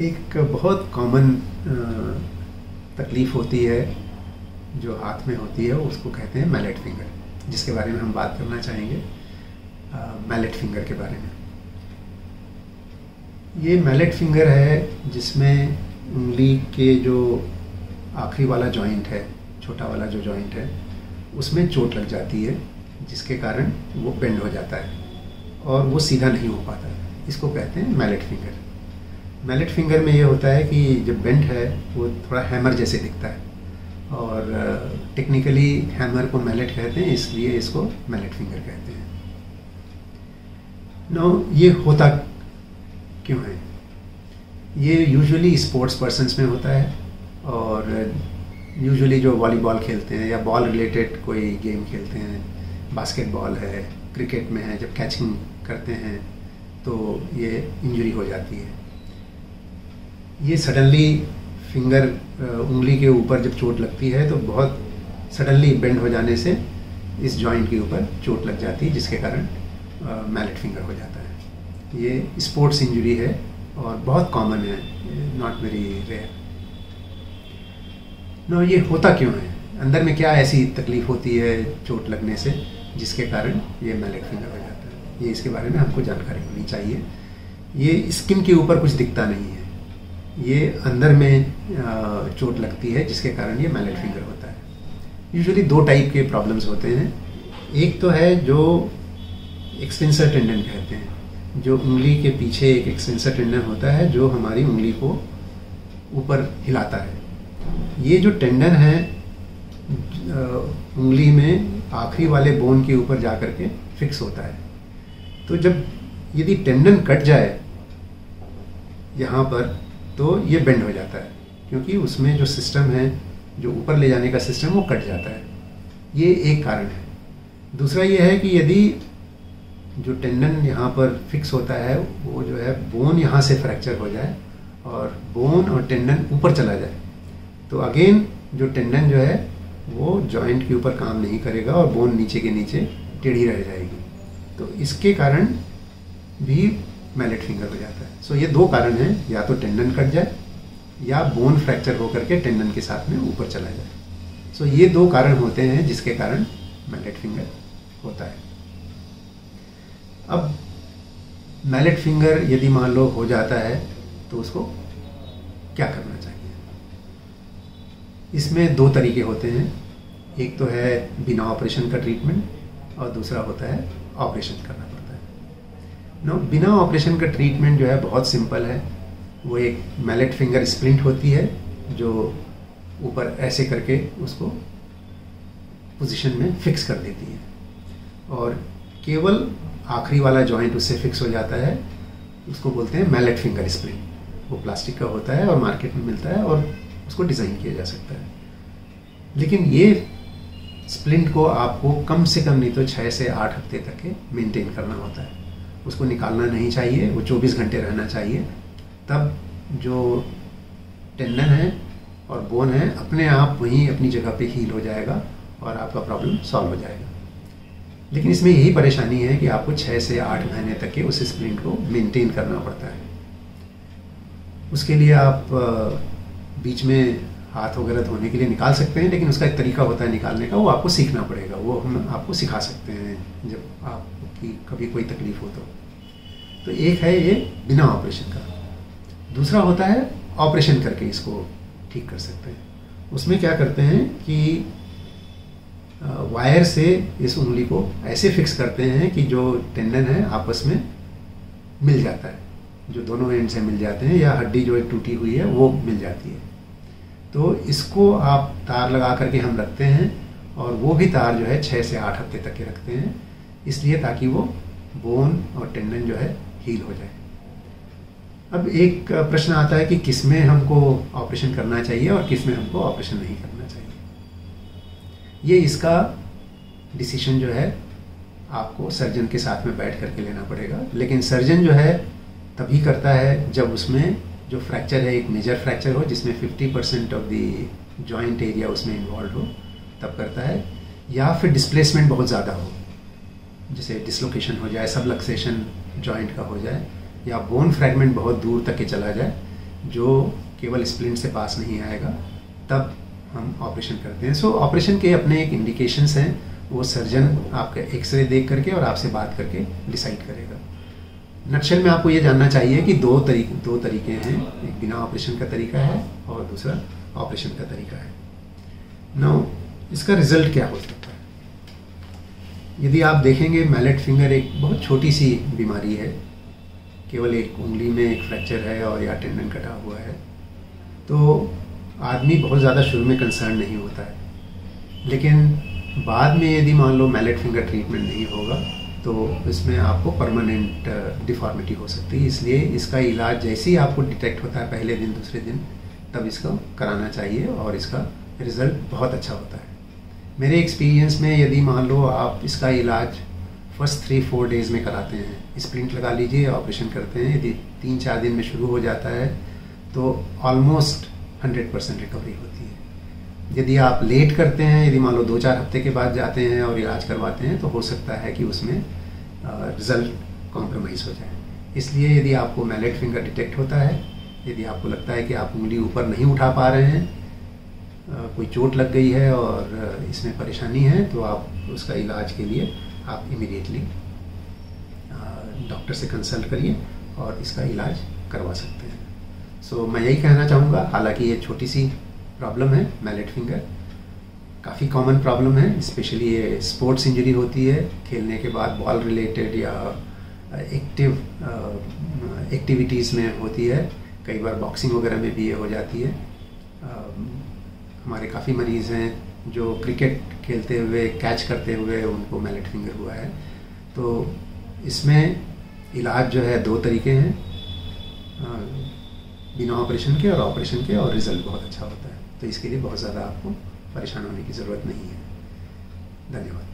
एक बहुत कॉमन तकलीफ़ होती है जो हाथ में होती है, उसको कहते हैं मैलेट फिंगर, जिसके बारे में हम बात करना चाहेंगे। मैलेट फिंगर के बारे में। ये मैलेट फिंगर है जिसमें उंगली के जो आखिरी वाला जॉइंट है, छोटा वाला जो जॉइंट है, उसमें चोट लग जाती है, जिसके कारण वो बेंड हो जाता है और वो सीधा नहीं हो पाता है। इसको कहते हैं मैलेट फिंगर। मैलेट फिंगर में ये होता है कि जो बेंड है वो थोड़ा हैमर जैसे दिखता है और टेक्निकली हैमर को मैलेट कहते हैं, इसलिए इसको मैलेट फिंगर कहते हैं। ये होता क्यों है? ये यूजुअली स्पोर्ट्स पर्सन्स में होता है और यूजुअली जो वॉलीबॉल खेलते हैं या बॉल रिलेटेड कोई गेम खेलते हैं, बास्केटबॉल है, क्रिकेट में है, जब कैचिंग करते हैं तो ये इंजरी हो जाती है। ये सडनली फिंगर उंगली के ऊपर जब चोट लगती है तो बहुत सडनली बेंड हो जाने से इस जॉइंट के ऊपर चोट लग जाती है, जिसके कारण मैलेट फिंगर हो जाता है। ये स्पोर्ट्स इंजरी है और बहुत कॉमन है, नॉट वेरी रेयर। ये होता क्यों है? अंदर में क्या ऐसी तकलीफ होती है चोट लगने से जिसके कारण ये मैलेट फिंगर हो जाता है? ये इसके बारे में हमको जानकारी होनी चाहिए। ये स्किन के ऊपर कुछ दिखता नहीं है, ये अंदर में चोट लगती है जिसके कारण ये मैलेट फिंगर होता है। यूजुअली दो टाइप के प्रॉब्लम्स होते हैं। एक तो है जो एक्सटेंसर टेंडन कहते हैं, जो उंगली के पीछे एक एक्सटेंसर टेंडन होता है जो हमारी उंगली को ऊपर हिलाता है। ये जो टेंडन है उंगली में आखिरी वाले बोन के ऊपर जा करके फिक्स होता है। तो जब यदि टेंडन कट जाए यहाँ पर तो ये बेंड हो जाता है, क्योंकि उसमें जो सिस्टम है, जो ऊपर ले जाने का सिस्टम, वो कट जाता है। ये एक कारण है। दूसरा ये है कि यदि जो टेंडन यहाँ पर फिक्स होता है वो जो है बोन यहाँ से फ्रैक्चर हो जाए और बोन और टेंडन ऊपर चला जाए तो अगेन जो टेंडन जो है वो जॉइंट के ऊपर काम नहीं करेगा और बोन नीचे के नीचे टेढ़ी रह जाएगी। तो इसके कारण भी मैलेट फिंगर हो जाता है। सो ये दो कारण हैं, या तो टेंडन कट जाए या बोन फ्रैक्चर होकर के टेंडन के साथ में ऊपर चला जाए। सो ये दो कारण होते हैं जिसके कारण मैलेट फिंगर होता है। अब मैलेट फिंगर यदि मान लो हो जाता है तो उसको क्या करना चाहिए? इसमें दो तरीके होते हैं। एक तो है बिना ऑपरेशन का ट्रीटमेंट और दूसरा होता है ऑपरेशन करना पड़ता है। बिना ऑपरेशन का ट्रीटमेंट जो है बहुत सिंपल है। वो एक मैलेट फिंगर स्प्लिंट होती है जो ऊपर ऐसे करके उसको पोजीशन में फिक्स कर देती है और केवल आखिरी वाला जॉइंट उससे फिक्स हो जाता है। उसको बोलते हैं मैलेट फिंगर स्प्लिंट। वो प्लास्टिक का होता है और मार्केट में मिलता है और उसको डिज़ाइन किया जा सकता है। लेकिन ये स्प्लिंट को आपको कम से कम नहीं तो 6 से 8 हफ्ते तक के मेंटेन करना होता है। उसको निकालना नहीं चाहिए, वो 24 घंटे रहना चाहिए। तब जो टेंडन है और बोन है अपने आप वहीं अपनी जगह पे हील हो जाएगा और आपका प्रॉब्लम सॉल्व हो जाएगा। लेकिन इसमें यही परेशानी है कि आपको 6 से 8 महीने तक के उस स्प्लिंट को मेंटेन करना पड़ता है। उसके लिए आप बीच में हाथ वगैरह धोने के लिए निकाल सकते हैं, लेकिन उसका एक तरीका होता है निकालने का, वो आपको सीखना पड़ेगा। वो हम आपको सिखा सकते हैं जब आपकी कभी कोई तकलीफ हो तो एक है ये बिना ऑपरेशन का। दूसरा होता है ऑपरेशन करके इसको ठीक कर सकते हैं। उसमें क्या करते हैं कि वायर से इस उंगली को ऐसे फिक्स करते हैं कि जो टेंडन है आपस में मिल जाता है, जो दोनों एंड से मिल जाते हैं, या हड्डी जो एक टूटी हुई है वो मिल जाती है। तो इसको आप तार लगा करके हम रखते हैं और वो भी तार जो है 6 से 8 हफ्ते तक के रखते हैं, इसलिए ताकि वो बोन और टेंडन जो है हील हो जाए। अब एक प्रश्न आता है कि किस में हमको ऑपरेशन करना चाहिए और किस में हमको ऑपरेशन नहीं करना चाहिए। ये इसका डिसीजन जो है आपको सर्जन के साथ में बैठ करके लेना पड़ेगा। लेकिन सर्जन जो है तभी करता है जब उसमें जो फ्रैक्चर है एक मेजर फ्रैक्चर हो, जिसमें 50% ऑफ द जॉइंट एरिया उसमें इन्वॉल्व हो, तब करता है। या फिर डिस्प्लेसमेंट बहुत ज़्यादा हो, जैसे डिसलोकेशन हो जाए, सबलक्सेशन जॉइंट का हो जाए, या बोन फ्रैगमेंट बहुत दूर तक के चला जाए, जो केवल स्प्लिंट से पास नहीं आएगा, तब हम ऑपरेशन करते हैं। सो ऑपरेशन के अपने एक इंडिकेशंस हैं, वो सर्जन आपका एक्सरे देख करके और आपसे बात करके डिसाइड करेगा। नक्शल में आपको ये जानना चाहिए कि दो तरीके हैं, एक बिना ऑपरेशन का तरीका है और दूसरा ऑपरेशन का तरीका है। नाउ इसका रिजल्ट क्या हो सकता है? यदि आप देखेंगे, मैलेट फिंगर एक बहुत छोटी सी बीमारी है, केवल एक उंगली में एक फ्रैक्चर है और या टेंडन कटा हुआ है, तो आदमी बहुत ज़्यादा शुरू में कंसर्न नहीं होता है। लेकिन बाद में यदि मान लो मैलेट फिंगर ट्रीटमेंट नहीं होगा तो इसमें आपको परमानेंट डिफॉर्मिटी हो सकती है। इसलिए इसका इलाज जैसे ही आपको डिटेक्ट होता है, पहले दिन दूसरे दिन, तब इसको कराना चाहिए और इसका रिज़ल्ट बहुत अच्छा होता है। मेरे एक्सपीरियंस में यदि मान लो आप इसका इलाज फर्स्ट 3-4 डेज़ में कराते हैं, स्प्लिंट लगा लीजिए, ऑपरेशन करते हैं, यदि 3-4 दिन में शुरू हो जाता है तो ऑलमोस्ट 100% रिकवरी होती है। यदि आप लेट करते हैं, यदि मान लो 2-4 हफ्ते के बाद जाते हैं और इलाज करवाते हैं, तो हो सकता है कि उसमें रिज़ल्ट कॉम्प्रोमाइज़ हो जाए। इसलिए यदि आपको मैलेट फिंगर डिटेक्ट होता है, यदि आपको लगता है कि आप उंगली ऊपर नहीं उठा पा रहे हैं, कोई चोट लग गई है और इसमें परेशानी है, तो आप उसका इलाज के लिए आप इमीडिएटली डॉक्टर से कंसल्ट करिए और इसका इलाज करवा सकते हैं। सो मैं यही कहना चाहूँगा, हालांकि ये छोटी सी प्रॉब्लम है, मैलेट फिंगर काफ़ी कॉमन प्रॉब्लम है, स्पेशली ये स्पोर्ट्स इंजरी होती है, खेलने के बाद बॉल रिलेटेड या एक्टिविटीज़ में होती है, कई बार बॉक्सिंग वगैरह में भी ये हो जाती है। हमारे काफ़ी मरीज़ हैं जो क्रिकेट खेलते हुए, कैच करते हुए उनको मैलेट फिंगर हुआ है। तो इसमें इलाज जो है 2 तरीके हैं, बिना ऑपरेशन के और ऑपरेशन के, और रिज़ल्ट बहुत अच्छा होता है। तो इसके लिए बहुत ज़्यादा आपको परेशान होने की ज़रूरत नहीं है। धन्यवाद।